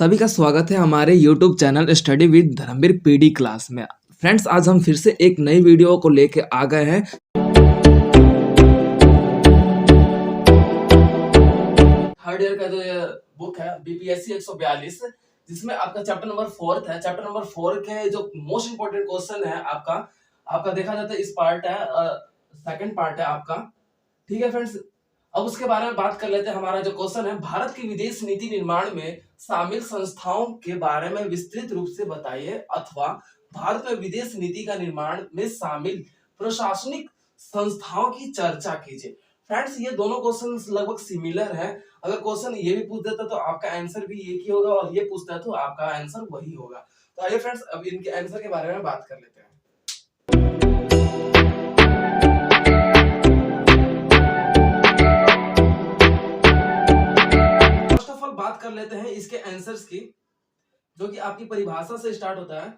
सभी का स्वागत है हमारे YouTube channel study with Dharmveer PD class में। फ्रेंड्स, आज हम फिर से एक नई वीडियो को लेके आ गए हैं। थर्ड ईयर का जो ये बुक है बीपीएससी 142, जिसमें आपका चैप्टर नंबर 4 है। चैप्टर नंबर 4 के जो मोस्ट इंपोर्टेंट क्वेश्चन है आपका देखा जाता है, इस पार्ट है, सेकंड पार्ट है आपका। ठीक है फ्रेंड्स, अब उसके बारे में बात कर लेते हैं। हमारा जो क्वेश्चन है, भारत की विदेश नीति निर्माण में शामिल संस्थाओं के बारे में विस्तृत रूप से बताइए, अथवा भारत में विदेश नीति का निर्माण में शामिल प्रशासनिक संस्थाओं की चर्चा कीजिए। फ्रेंड्स, ये दोनों क्वेश्चन लगभग सिमिलर है। अगर क्वेश्चन ये भी पूछ देता तो आपका आंसर भी एक ही होगा, और ये पूछता है तो आपका आंसर वही होगा। तो आइए फ्रेंड्स, अब इनके आंसर के बारे में बात कर लेते हैं। बात कर लेते हैं इसके आंसर्स की, जो कि आपकी परिभाषा से स्टार्ट होता है।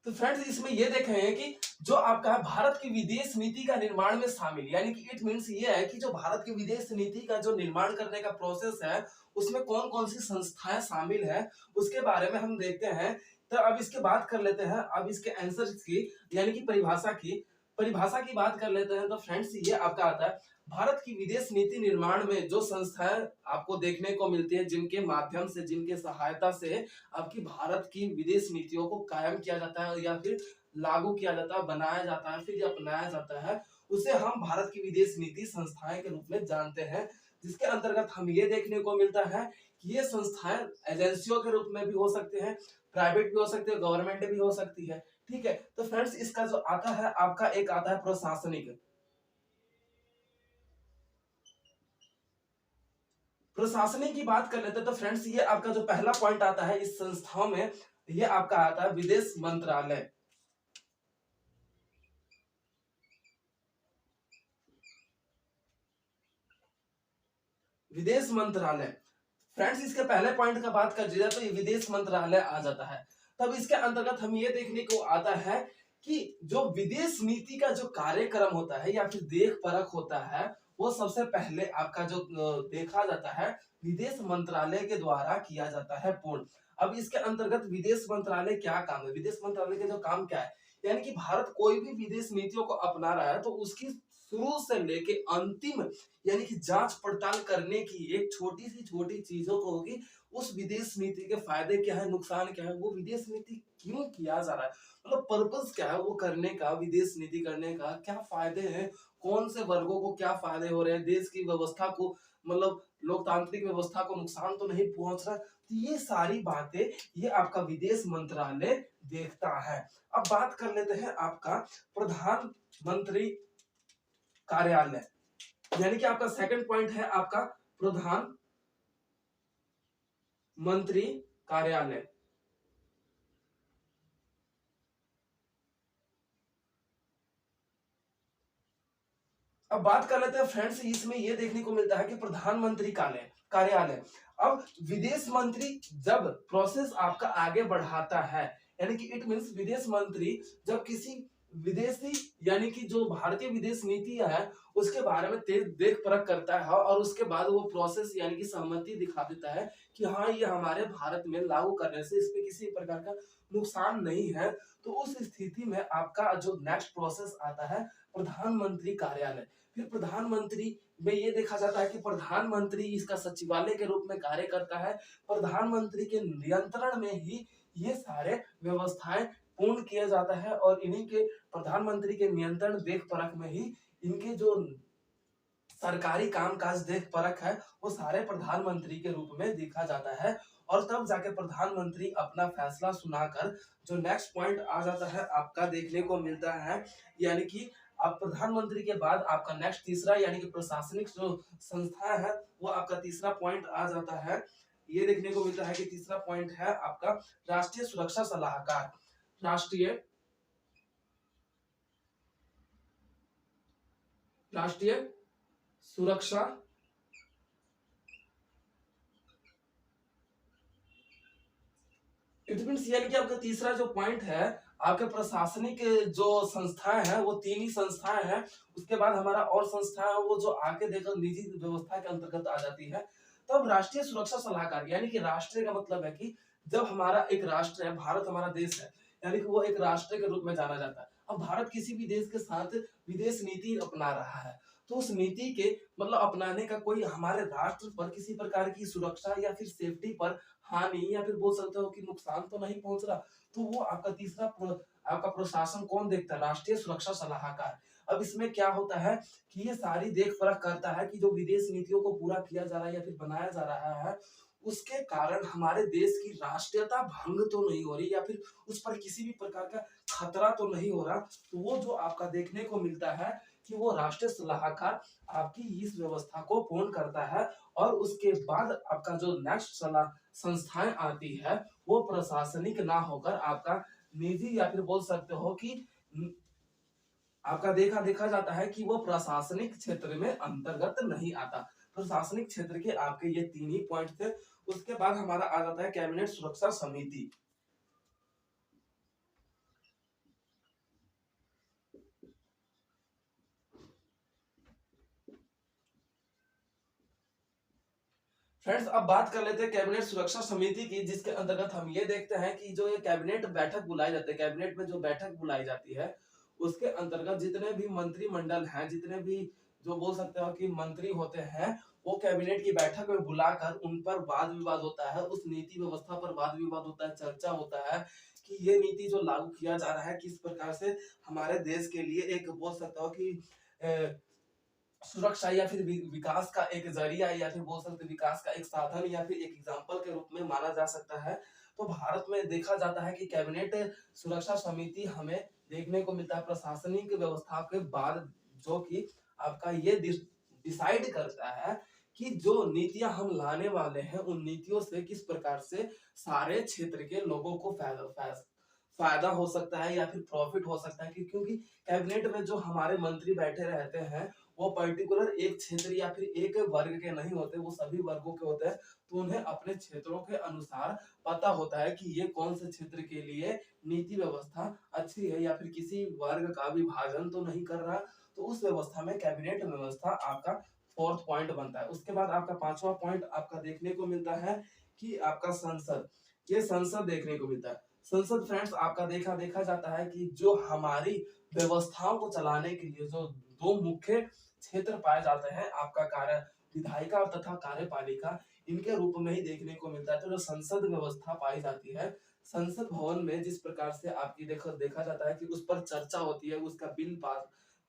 तो फ्रेंड्स, इसमें ये देख रहे हैं कि जो आपका है भारत की विदेश नीति का निर्माण में शामिल, यानी कि इट मींस ये है कि जो भारत की विदेश नीति का जो निर्माण करने का प्रोसेस है, उसमें कौन कौन सी संस्थाएं शामिल है, उसके बारे में हम देखते हैं। तो अब इसके बात कर लेते हैं, अब इसके आंसर्स की यानी कि परिभाषा की बात कर लेते हैं। तो फ्रेंड्स, ये आपका आता है, भारत की विदेश नीति निर्माण में जो संस्थाएं आपको देखने को मिलती है, जिनके माध्यम से, जिनके सहायता से आपकी भारत की विदेश नीतियों को कायम किया जाता है, या फिर लागू किया जाता है, बनाया जाता है, फिर अपनाया जाता है, उसे हम भारत की विदेश नीति संस्थाएं के रूप में जानते हैं। जिसके अंतर्गत हम ये देखने को मिलता है कि ये संस्थाएं एजेंसियों के रूप में भी हो सकते हैं, प्राइवेट भी हो सकते हैं, गवर्नमेंट भी हो सकती है। ठीक है, तो फ्रेंड्स, इसका जो आता है आपका, एक आता है प्रशासनिक की बात कर लेते हैं। तो फ्रेंड्स, ये आपका जो पहला पॉइंट आता है इस संस्थाओं में, ये आपका आता है विदेश मंत्रालय। विदेश मंत्रालय फ्रेंड्स, इसके पहले पॉइंट का बात कर दिया तो ये विदेश मंत्रालय आ जाता है। तब इसके अंतर्गत हम ये देखने को आता है कि जो विदेश नीति का जो कार्यक्रम होता है या फिर देख परख होता है, वो सबसे पहले आपका जो देखा जाता है, विदेश मंत्रालय के द्वारा किया जाता है पूर्ण। अब इसके अंतर्गत विदेश मंत्रालय क्या काम है, विदेश मंत्रालय के जो काम क्या है, यानी कि भारत कोई भी विदेश नीतियों को अपना रहा है तो उसकी शुरू से लेके अंतिम यानी कि जांच पड़ताल करने की एक छोटी चीजों को होगी, उस विदेश नीति के फायदे क्या है, नुकसान क्या है, वो विदेश नीति क्यों किया जा रहा है, मतलब पर्पस क्या है वो करने का, विदेश नीति करने का क्या फायदे हैं, कौन से वर्गों को क्या फायदे हो रहे हैं, देश की व्यवस्था को, मतलब लोकतांत्रिक व्यवस्था को नुकसान तो नहीं पहुंच रहा। तो ये सारी बातें ये आपका विदेश मंत्रालय देखता है। अब बात कर लेते हैं आपका प्रधानमंत्री कार्यालय, यानी कि आपका सेकंड पॉइंट है आपका प्रधान मंत्री कार्यालय। अब बात कर लेते हैं फ्रेंड्स, इसमें यह देखने को मिलता है कि प्रधानमंत्री कार्यालय अब विदेश मंत्री जब प्रोसेस आपका आगे बढ़ाता है, यानी कि इट मींस विदेश मंत्री जब किसी विदेशी यानी कि जो भारतीय विदेश नीति है उसके बारे में देख परख करता है, और उसके बाद वो प्रोसेस यानी कि सहमति दिखा देता है कि हाँ, ये हमारे भारत में लागू करने से इसमें किसी प्रकार का नुकसान नहीं है, तो उस स्थिति में आपका जो नेक्स्ट प्रोसेस आता है प्रधानमंत्री कार्यालय। फिर प्रधानमंत्री में ये देखा जाता है कि प्रधानमंत्री इसका सचिवालय के रूप में कार्य करता है। प्रधानमंत्री के नियंत्रण में ही ये सारे व्यवस्थाएं पूर्ण किया जाता है, और इन्हीं के प्रधानमंत्री के नियंत्रण देख परख में ही इनके जो सरकारी कामकाज देख परख है वो सारे प्रधानमंत्री के रूप में देखा जाता है, और तब जाके प्रधानमंत्री अपना फैसला सुनाकर जो नेक्स्ट पॉइंट आ जाता है आपका देखने को मिलता है, यानी कि अब प्रधानमंत्री के बाद आपका नेक्स्ट तीसरा यानी कि प्रशासनिक जो संस्था है वो आपका तीसरा पॉइंट आ जाता है। ये देखने को मिलता है कि तीसरा पॉइंट है आपका राष्ट्रीय सुरक्षा सलाहकार। राष्ट्रीय सुरक्षा इट मींस यानी कि आपका तीसरा जो पॉइंट है, आपके प्रशासनिक जो संस्थाएं हैं वो तीन ही संस्थाएं हैं। उसके बाद हमारा और संस्था है वो जो आके देखो निजी व्यवस्था के अंतर्गत आ जाती है। तब राष्ट्रीय सुरक्षा सलाहकार, यानी कि राष्ट्रीय का मतलब है कि जब हमारा एक राष्ट्र है, भारत हमारा देश है, यानी कि वो एक राष्ट्र के रूप में जाना जाता है। अब भारत किसी भी देश के साथ विदेश नीति अपना रहा है, तो उस नीति के मतलब अपनाने का कोई हमारे राष्ट्र पर किसी प्रकार की सुरक्षा या फिर सेफ्टी पर हानि या फिर बोल सकते हो कि नुकसान तो नहीं पहुंच रहा, तो वो आपका आपका प्रशासन कौन देखता है? राष्ट्रीय सुरक्षा सलाहकार। अब इसमें क्या होता है कि ये सारी देख परख करता है कि जो विदेश नीतियों को पूरा किया जा रहा है या फिर बनाया जा रहा है, उसके कारण हमारे देश की राष्ट्रीयता भंग तो नहीं हो रही या फिर उस पर किसी भी प्रकार का खतरा तो नहीं हो रहा। तो वो जो आपका देखने को मिलता है कि वो राष्ट्रीय सलाहकार आपकी इस व्यवस्था को पूर्ण करता है, और उसके बाद आपका जो नेक्स्ट सलाह संस्थाएं आती है वो प्रशासनिक ना होकर आपका निजी या फिर बोल सकते हो कि आपका देखा देखा जाता है कि वो प्रशासनिक क्षेत्र में अंतर्गत नहीं आता। प्रशासनिक क्षेत्र के आपके ये तीन ही पॉइंट थे। उसके बाद हमारा आ जाता है कैबिनेट सुरक्षा समिति। फ्रेंड्स, अब बात कर लेते हैं कैबिनेट सुरक्षा समिति की, जिसके अंतर्गत हम ये देखते हैं कि जो ये कैबिनेट बैठक बुलाई जाती है, कैबिनेट में जो बैठक बुलाई जाती है, उसके अंतर्गत जितने भी मंत्रिमंडल हैं, जितने भी जो बोल सकते हो कि मंत्री होते हैं, वो कैबिनेट की बैठक में बुलाकर उन पर वाद विवाद होता है, उस नीति व्यवस्था पर वाद विवाद होता है, चर्चा होता है कि ये नीति जो लागू किया जा रहा है किस प्रकार से हमारे देश के लिए एक बोल सकता हो कि सुरक्षा या फिर विकास का एक जरिया या फिर बोल सकते विकास का एक साधन या फिर एक एग्जाम्पल के रूप में माना जा सकता है। तो भारत में देखा जाता है कि कैबिनेट सुरक्षा समिति हमें देखने को मिलता है प्रशासनिक व्यवस्था के बाद, जो कि आपका ये डिसाइड करता है कि जो नीतियां हम लाने वाले हैं उन नीतियों से किस प्रकार से सारे क्षेत्र के लोगों को फायदा हो सकता है या फिर प्रॉफिट हो सकता है क्योंकि कैबिनेट में जो हमारे मंत्री बैठे रहते हैं वो पर्टिकुलर एक क्षेत्र या फिर एक वर्ग के नहीं होते, वो सभी वर्गों के होते हैं। तो उन्हें अपने क्षेत्रों के अनुसार पता होता है कि ये कौन से क्षेत्र के लिए नीति व्यवस्था अच्छी है या फिर किसी वर्ग का विभाजन तो नहीं कर रहा। तो उस व्यवस्था में कैबिनेट व्यवस्था आपका फोर्थ पॉइंट बनता है। उसके बाद आपका पांचवा पॉइंट आपका देखने को मिलता है कि आपका संसद, ये संसद देखने को मिलता है। संसद फ्रेंड्स आपका देखा देखा जाता है कि जो हमारी व्यवस्थाओं को चलाने के लिए जो दो मुख्य क्षेत्र पाए जाते हैं, आपका कार्य विधायिका तथा कार्यपालिका, इनके रूप में ही देखने को मिलता है। तो जो संसद व्यवस्था पाई जाती है, संसद भवन में जिस प्रकार से आपकी देखा जाता है कि उस पर चर्चा होती है, उसका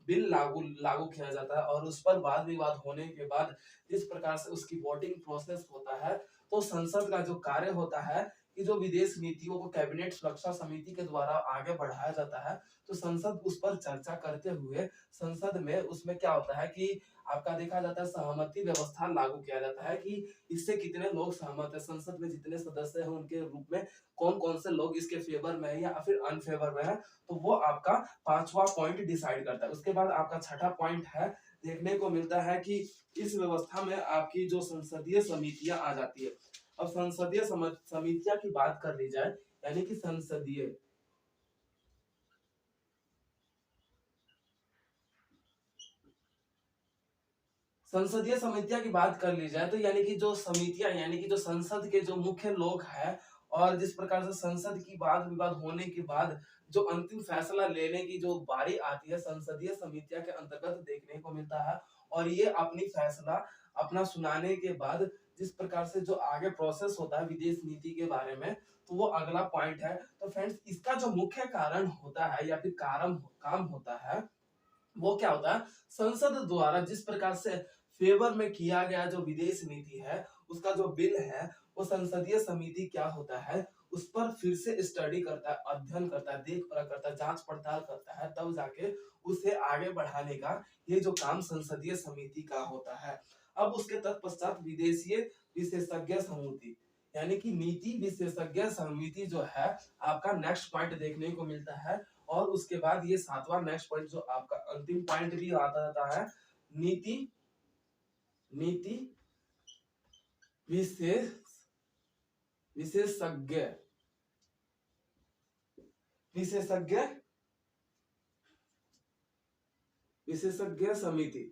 बिल लागू लागू किया जाता है और उस पर वाद विवाद होने के बाद जिस प्रकार से उसकी वोटिंग प्रोसेस होता है, तो संसद का जो कार्य होता है कि जो विदेश नीतियों को कैबिनेट सुरक्षा समिति के द्वारा आगे बढ़ाया जाता है, तो संसद उस पर चर्चा करते हुए संसद में उसमें क्या होता है कि आपका देखा जाता है सहमति व्यवस्था लागू किया जाता है कि इससे कितने लोग सहमत है, संसद में जितने सदस्य हैं उनके रूप में कौन कौन से लोग इसके फेवर में है या फिर अनफेवर में है। तो वो आपका पांचवा पॉइंट डिसाइड करता है। उसके बाद आपका छठा पॉइंट है, देखने को मिलता है कि इस व्यवस्था में आपकी जो संसदीय समितियां आ जाती है। अब संसदीय समितियां की बात कर ली जाए, यानी कि संसदीय समितियां की बात कर ली जाए, तो यानी कि जो समितियां यानी कि जो संसद के जो मुख्य लोग हैं, और जिस प्रकार से संसद की वाद विवाद होने के बाद जो अंतिम फैसला लेने की जो बारी आती है, संसदीय समितियां के अंतर्गत देखने को मिलता है। और ये अपनी फैसला अपना सुनाने के बाद जिस प्रकार से जो आगे प्रोसेस होता है विदेश नीति के बारे में, तो वो अगला पॉइंट है। तो फ्रेंड्स, इसका जो मुख्य कारण होता है या फिर काम होता है, वो क्या होता है, संसद द्वारा जिस प्रकार से फेवर में किया गया जो विदेश नीति है, उसका जो बिल है, वो संसदीय समिति क्या होता है, उस पर फिर से स्टडी करता है, अध्ययन करता है, देख परख करता है, जांच पड़ताल करता है, तब जाके उसे आगे बढ़ाने का ये जो काम संसदीय समिति का होता है। अब उसके तत्पश्चात विदेशीय विशेषज्ञ समिति, यानी कि नीति विशेषज्ञ समिति जो है, आपका नेक्स्ट पॉइंट देखने को मिलता है। और उसके बाद ये सातवां नेक्स्ट पॉइंट जो आपका अंतिम पॉइंट भी आता रहता है, नीति नीति विशेष विशेषज्ञ विशेषज्ञ विशेषज्ञ समिति।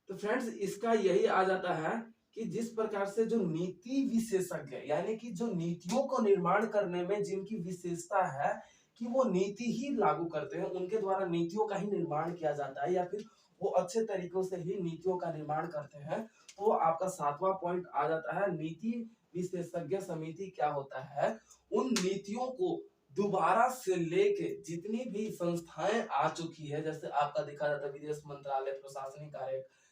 तो फ्रेंड्स इसका यही आ जाता है कि जिस प्रकार से जो नीति विशेषज्ञ यानी कि जो नीतियों को निर्माण करने में जिनकी विशेषता है कि वो नीति ही लागू करते हैं, उनके द्वारा नीतियों का ही निर्माण किया जाता है या फिर वो अच्छे तरीकों से ही नीतियों का निर्माण करते हैं। तो आपका 7वां पॉइंट आ जाता है नीति विशेषज्ञ समिति क्या होता है, उन नीतियों को दोबारा से लेके जितनी भी संस्थाएं आ चुकी है, जैसे आपका देखा जाता है विदेश मंत्रालय, प्रशासनिक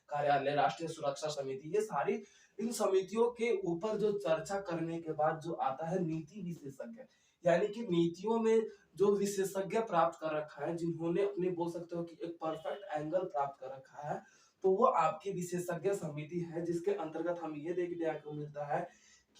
कार्यालय, राष्ट्रीय सुरक्षा समिति, ये सारी इन समितियों के ऊपर जो चर्चा करने के बाद जो आता है नीति विशेषज्ञ, यानी कि नीतियों में जो विशेषज्ञ प्राप्त कर रखा है, जिन्होंने अपने बोल सकते हो कि एक परफेक्ट एंगल प्राप्त कर रखा है, तो वो आपकी विशेषज्ञ समिति है, जिसके अंतर्गत हम ये देखने को मिलता है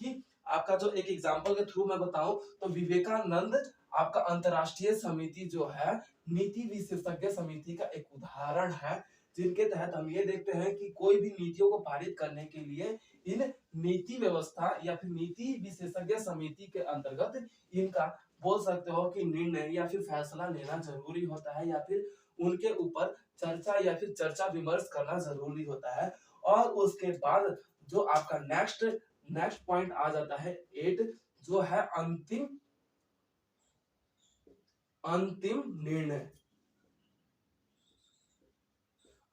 कि आपका जो एक एग्जांपल के थ्रू मैं बताऊं तो विवेकानंद आपका अंतरराष्ट्रीय समिति जो है नीति विशेषज्ञ समिति का एक उदाहरण है, जिनके तहत हम ये देखते हैं कि कोई भी नीतियों को पारित करने के लिए इन नीति व्यवस्था या फिर नीति विशेषज्ञ समिति के अंतर्गत इनका बोल सकते हो कि निर्णय या फिर फैसला लेना जरूरी होता है, या फिर उनके ऊपर चर्चा या फिर चर्चा विमर्श करना जरूरी होता है। और उसके बाद जो आपका नेक्स्ट पॉइंट आ जाता है 8, जो है अंतिम निर्णय।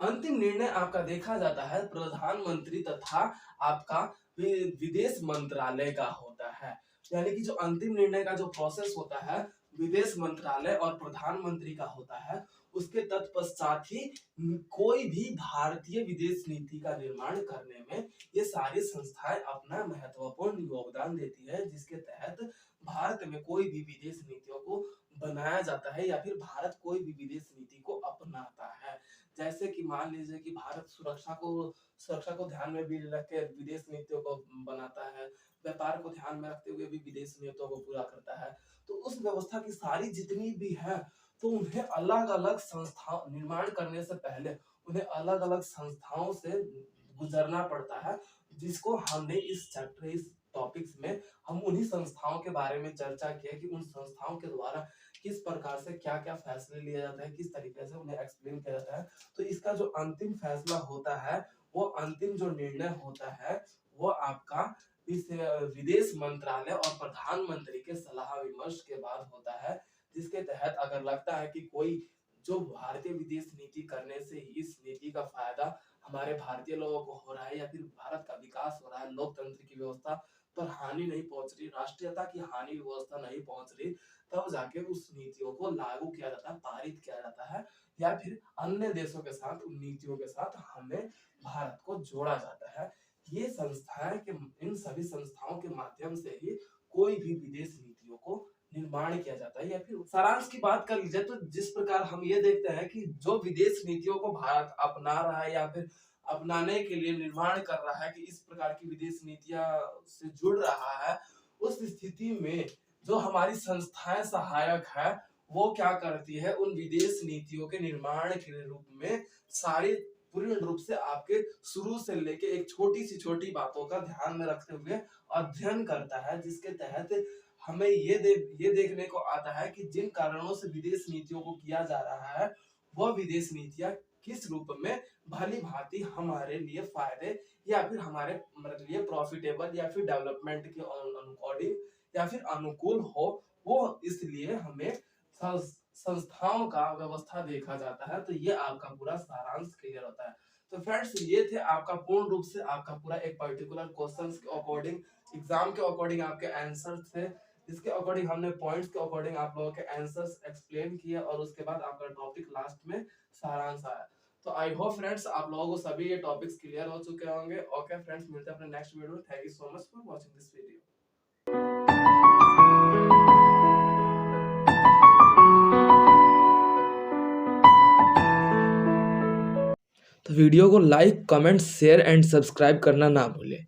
अंतिम निर्णय आपका देखा जाता है प्रधानमंत्री तथा आपका विदेश मंत्रालय का होता है, यानी कि जो अंतिम निर्णय का जो प्रोसेस होता है विदेश मंत्रालय और प्रधानमंत्री का होता है। उसके तत्पश्चात ही कोई भी भारतीय विदेश नीति का निर्माण करने में ये सारी संस्थाएं अपना महत्वपूर्ण योगदान देती है, जिसके तहत भारत में कोई भी विदेश नीतियों को बनाया जाता है या फिर भारत कोई भी विदेश नीति को अपनाता है। जैसे कि मान लीजिए कि भारत सुरक्षा को ध्यान में भी रख के विदेश नीतियों को बनाता है, व्यापार को ध्यान में रखते हुए भी विदेश नीतियों को पूरा करता है। तो उस व्यवस्था की सारी जितनी भी है, तो उन्हें अलग अलग संस्था निर्माण करने से पहले उन्हें अलग अलग संस्थाओं से गुजरना पड़ता है, जिसको हमने इस चैप्टर इस टॉपिक्स में हम उन्हीं संस्थाओं के बारे में चर्चा की है कि उन संस्थाओं के द्वारा किस प्रकार से क्या क्या फैसले लिया जाता है, किस तरीके से उन्हें एक्सप्लेन किया जाता है। तो इसका जो अंतिम फैसला होता है, वो अंतिम जो निर्णय होता है, वो आपका इस विदेश मंत्रालय और प्रधानमंत्री के सलाह विमर्श के बाद होता है, जिसके तहत अगर लगता है कि कोई जो भारतीय विदेश नीति करने से इस नीति का फायदा हमारे भारतीय लोगों को हो रहा है या फिर भारत का विकास हो रहा है, लोकतंत्र की व्यवस्था पर हानि नहीं पहुंच रही, राष्ट्रीयता की हानि व्यवस्था नहीं पहुंच रही, तब जाके उस नीतियों को लागू किया जाता है, पारित किया जाता है, या फिर अन्य देशों के साथ उन नीतियों के साथ हमें भारत को जोड़ा जाता है। ये संस्थाएं के इन सभी संस्थाओं के माध्यम से ही कोई भी विदेश नीतियों को निर्माण किया जाता है। या फिर सारांश की बात कर लीजिए तो जिस प्रकार हम ये देखते हैं कि जो विदेश नीतियों को भारत अपना रहा है या फिर अपनाने के लिए निर्माण कर रहा है कि इस प्रकार की विदेश नीतियां से जुड़ रहा है, उस स्थिति में जो हमारी संस्थाएं सहायक है वो क्या करती है, उन विदेश नीतियों के निर्माण के रूप में सारी पूर्ण रूप से आपके शुरू से लेके एक छोटी सी छोटी बातों का ध्यान में रखते हुए अध्ययन करता है, जिसके तहत हमें ये देखने को आता है कि जिन कारणों से विदेश नीतियों को किया जा रहा है, वह विदेश नीतियां किस रूप में भली भांति हमारे लिए फायदे या फिर हमारे लिए प्रॉफिटेबल या फिर डेवलपमेंट के अकॉर्डिंग या फिर अनुकूल हो, वो इसलिए हमें संस्थाओं का व्यवस्था देखा जाता है। तो ये आपका पूरा सारांश क्लियर होता है। तो फ्रेंड्स ये थे आपका पूर्ण रूप से आपका पूरा एक पर्टिकुलर क्वेश्चंस के अकॉर्डिंग, एग्जाम के अकॉर्डिंग आपके आंसर्स थे, इसके अकॉर्डिंग हमने पॉइंट्स के अकॉर्डिंग आप लोगों के आंसर्स एक्सप्लेन किए और उसके बाद आपका टॉपिक लास्ट में सारांश आया। तो आई होप फ्रेंड्स आप लोगों को सभी ये टॉपिक्स क्लियर हो चुके होंगे। ओके फ्रेंड्स, मिलते हैं अपने नेक्स्ट वीडियो में। Thank you so much for watching this video. तो वीडियो को like, comment, share and subscribe करना ना भूलें।